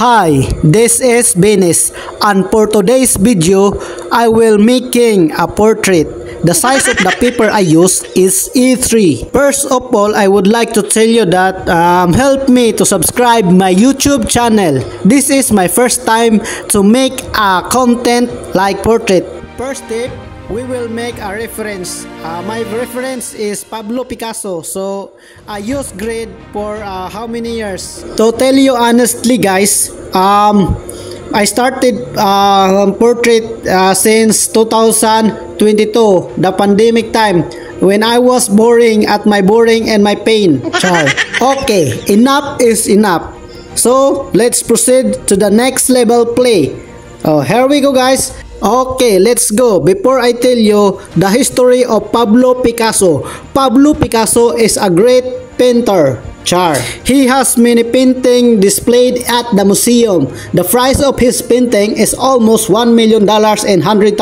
Hi, this is Benis, and for today's video, I will making a portrait. The size of the paper I use is E3. First of all, I would like to tell you that help me to subscribe my YouTube channel. This is my first time to make a content like portrait. First tip, we will make a reference. My reference is Pablo Picasso. So I use grid for how many years? To tell you honestly, guys, I started portrait since 2022, the pandemic time, when I was boring at my boring and my pain. Char. Okay, enough is enough. So let's proceed to the next level play. Here we go, guys. Okay, let's go. Before I tell you the history of Pablo Picasso. Pablo Picasso is a great painter. Char. He has many paintings displayed at the museum. The price of his painting is almost $1 million and $100,000,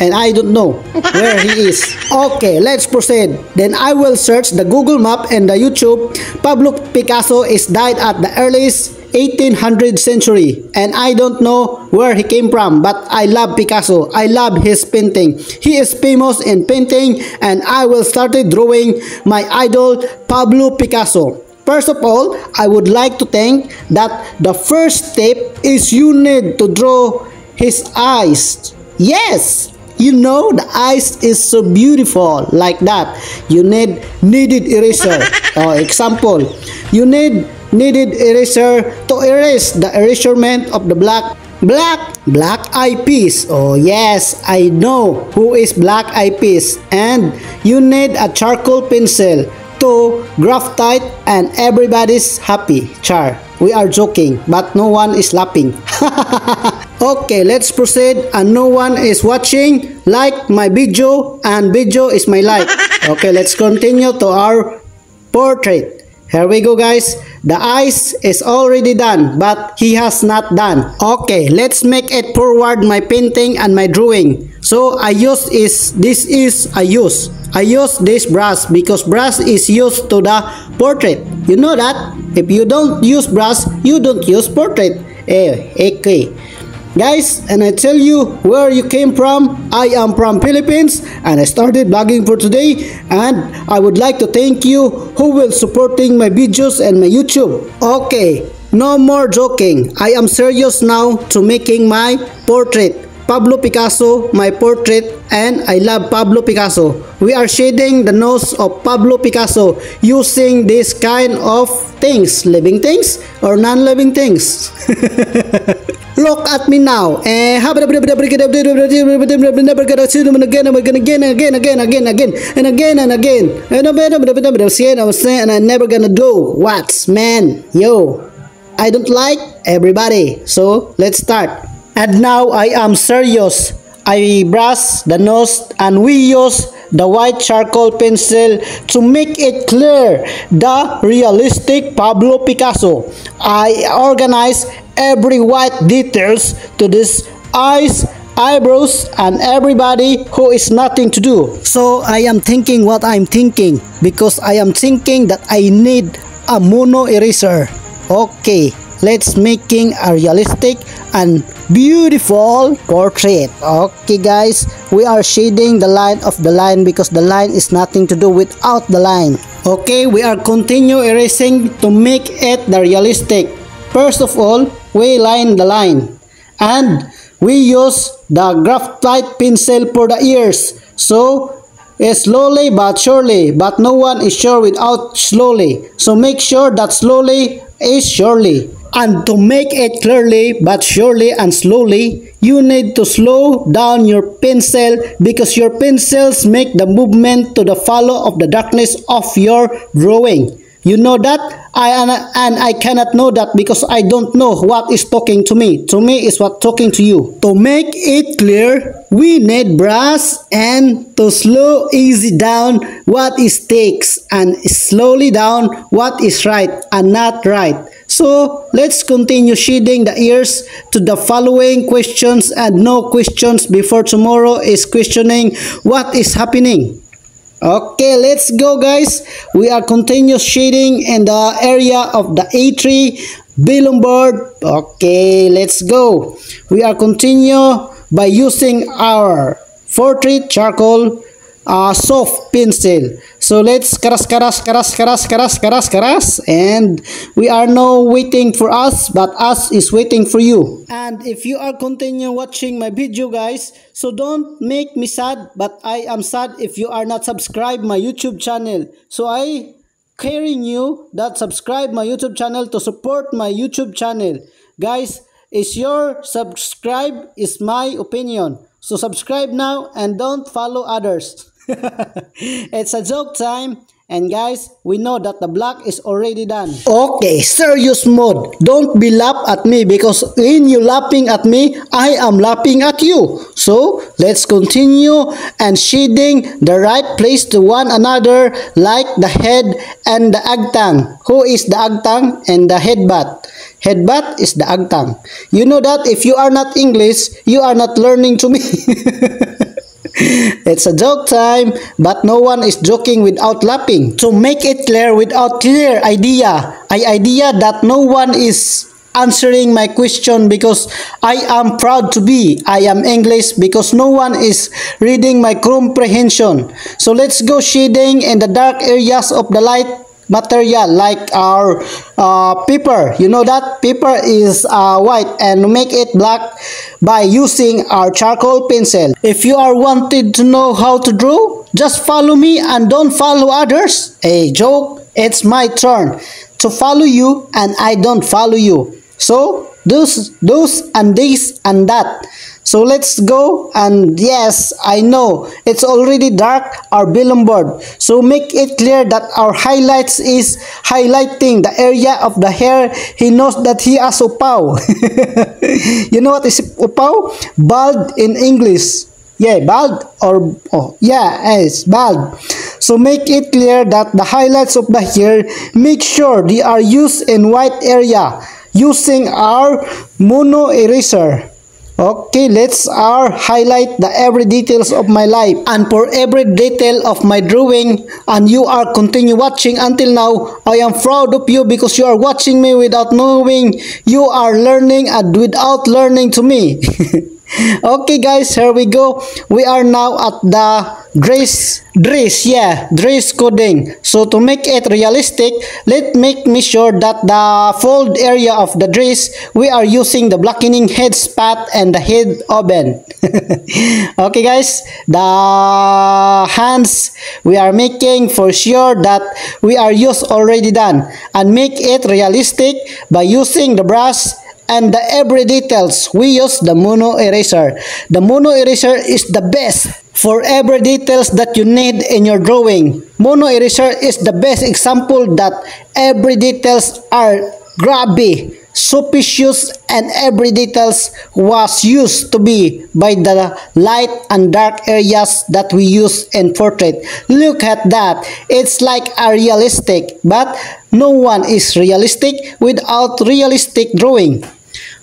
and I don't know where he is. Okay, let's proceed. Then I will search the Google Map and the YouTube. Pablo Picasso is died at the earliest 1800th century, and I don't know where he came from, but I love Picasso. I love his painting. He is famous in painting, and I will start drawing my idol Pablo Picasso. First of all, I would like to think that the first step is you need to draw his eyes. Yes, you know the eyes is so beautiful like that. You needed eraser. Example, you needed eraser to erase the erasement of the black Eyed Peas. Oh yes, I know who is Black Eyed Peas. And you need a charcoal pencil to graphite, and everybody's happy. Char, we are joking, but no one is laughing. Okay, let's proceed, and no one is watching. Like my video, and video is my like. Okay, let's continue to our portrait. Here we go, guys. The eyes is already done, but he has not done. Okay, let's make it forward my painting and my drawing. So I use this brush because brush is used to the portrait. You know that? If you don't use brush, you don't use portrait. Okay. Guys, and I tell you where you came from. I am from Philippines, and I started vlogging for today, and I would like to thank you who will supporting my videos and my YouTube. Okay, no more joking. I am serious now to making my portrait. Pablo Picasso, my portrait, and I love Pablo Picasso. We are shading the nose of Pablo Picasso using this kind of things, living things or non-living things. Look at me now. Never gonna see them again and again. And I'm never gonna do what, man. Yo, I don't like everybody. So let's start. And now I am serious. I brush the nose, and we use the white charcoal pencil to make it clear, the realistic Pablo Picasso. I organize every white details to this eyes, eyebrows, and everybody who is nothing to do. So I am thinking what I'm thinking, because I am thinking that I need a mono eraser. Okay, let's making a realistic and beautiful portrait. Okay, guys, we are shading the line of the line because the line is nothing to do without the line. Okay, we are continue erasing to make it the realistic. First of all, we line the line, and we use the graphite pencil for the ears. So slowly but surely, but no one is sure without slowly. So make sure that slowly is surely. And to make it clearly but surely and slowly, you need to slow down your pencil, because your pencils make the movement to the follow of the darkness of your drawing. You know that? I cannot know that because I don't know what is talking to me. To me is what talking to you. To make it clear, we need brush and to slow easy down what is takes, and slowly down what is right and not right. So let's continue shading the ears to the following questions, and no questions before tomorrow is questioning what is happening. Okay, let's go, guys. We are continuous shading in the area of the A3 Vellum board. Okay, let's go. We are continue by using our portrait charcoal soft pencil. So let's karas, and we are now waiting for us, but us is waiting for you. And if you are continue watching my video, guys, so don't make me sad, but I am sad if you are not subscribed my YouTube channel. So I caring you that subscribe my YouTube channel to support my YouTube channel. Guys, is your subscribe is my opinion. So subscribe now and don't follow others. It's a joke time. And guys, we know that the block is already done. Okay, serious mode. Don't be laugh at me because when you laughing at me, I am laughing at you. So, let's continue and shading the right place to one another like the head and the agtang. Who is the agtang and the headbutt? Headbutt is the agtang. You know that if you are not English, you are not learning to me. It's a joke time, but no one is joking without laughing. To make it clear without clear idea, idea that no one is answering my question because I am proud to be. I am English because no one is reading my comprehension. So let's go shading in the dark areas of the light material like our paper. You know that paper is white and make it black by using our charcoal pencil. If you are wanted to know how to draw, just follow me and don't follow others. A joke, it's my turn to follow you and I don't follow you. So those and this and that. So let's go, and yes, I know it's already dark our vellum board. So make it clear that our highlights is highlighting the area of the hair. He knows that he has upaw. You know what is upaw? Bald in English. Yeah, bald or it's bald. So make it clear that the highlights of the hair, make sure they are used in white area using our mono eraser. Okay, let's highlight the every details of my life and for every detail of my drawing, and you are continue watching until now. I am proud of you because you are watching me without knowing you are learning and without learning to me. Okay guys, here we go. We are now at the dress coding. So to make it realistic, let make me sure that the fold area of the dress we are using the blackening head spot and the head oven. Okay guys, the hands we are making for sure that we are used already done, and make it realistic by using the brush and the every details. We use the mono eraser. The mono eraser is the best for every details that you need in your drawing. Mono eraser is the best example that every details are grabby, suspicious, and every details was used to be by the light and dark areas that we use in portrait. Look at that. It's like a realistic, but no one is realistic without realistic drawing.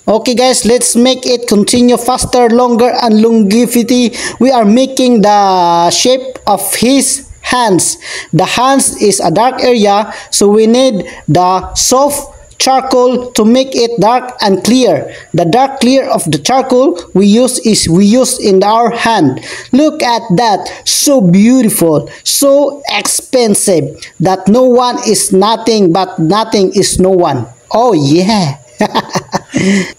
Okay guys, let's make it continue faster, longer, and longevity. We are making the shape of his hands. The hands is a dark area, so we need the soft charcoal to make it dark and clear. The dark clear of the charcoal we use in our hand. Look at that, so beautiful, so expensive that no one is nothing, but nothing is no one. Oh yeah.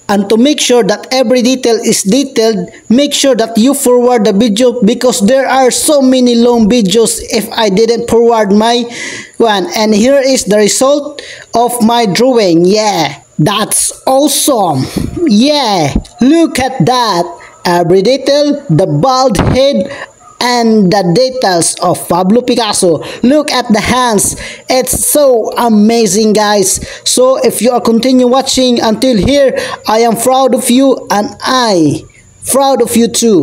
And to make sure that every detail is detailed, make sure that you forward the video because there are so many long videos if I didn't forward my one. And here is the result of my drawing. Yeah, that's awesome. Yeah, look at that. Every detail, the bald head, and the details of Pablo Picasso. Look at the hands. It's so amazing guys. So if you are continue watching until here, I am proud of you and I proud of you too.